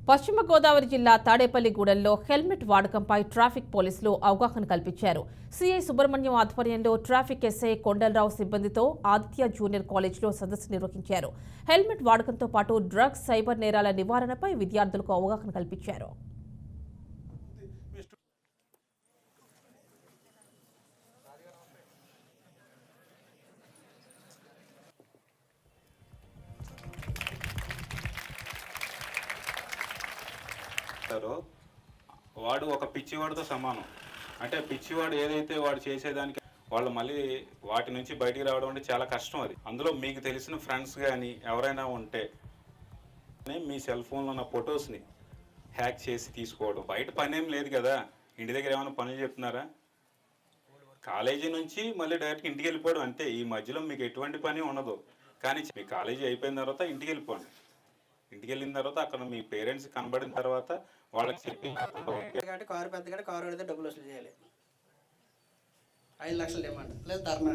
పశ్చిమ గోదావరి జిల్లా తాడేపల్లిగూడెంలో helmet వాడకంపై traffic పోలీసులు అవగాహన కల్పించారు. సిఐ సుబ్రహ్మణ్యం ఆధ్వర్యంలో ట్రాఫిక్ ఎస్ఐ కొండలరావు సిబ్బందితో ఆదిత్య జూనియర్ కాలేజీలో సదస్సు నిర్వహించారు. హెల్మెట్ వాడకంతో పాటు డ్రగ్స్, సైబర్ నేరాల నివారణపై విద్యార్థులకు అవగాహన కల్పించారు. వాడు ఒక పిచ్చివాడితో సమానం. అంటే పిచ్చివాడు ఏదైతే వాడు చేసేదానికి వాళ్ళు మళ్ళీ వాటి నుంచి బయటికి రావడం అంటే చాలా కష్టం. అది అందులో మీకు తెలిసిన ఫ్రెండ్స్ కానీ ఎవరైనా ఉంటే మీ సెల్ ఫోన్లో ఉన్న ఫొటోస్ని హ్యాక్ చేసి తీసుకోవడం. బయట పని ఏం లేదు కదా, ఇంటి దగ్గర ఏమైనా పనులు చెప్తున్నారా? కాలేజీ నుంచి మళ్ళీ డైరెక్ట్గా ఇంటికి వెళ్ళిపోవడం అంతే. ఈ మధ్యలో మీకు ఎటువంటి పని ఉండదు. కానీ మీ కాలేజీ అయిపోయిన తర్వాత ఇంటికి వెళ్ళిపోండి. ఇంటికి వెళ్ళిన తర్వాత అక్కడ మీ పేరెంట్స్ కనబడిన తర్వాత వాళ్ళకి చెప్పి కారు పెద్దగా కారు అడిగితే డబ్బులు వసూలు చేయాలి. 5 లక్షలు డిమాండ్ లేదా ధర్నా.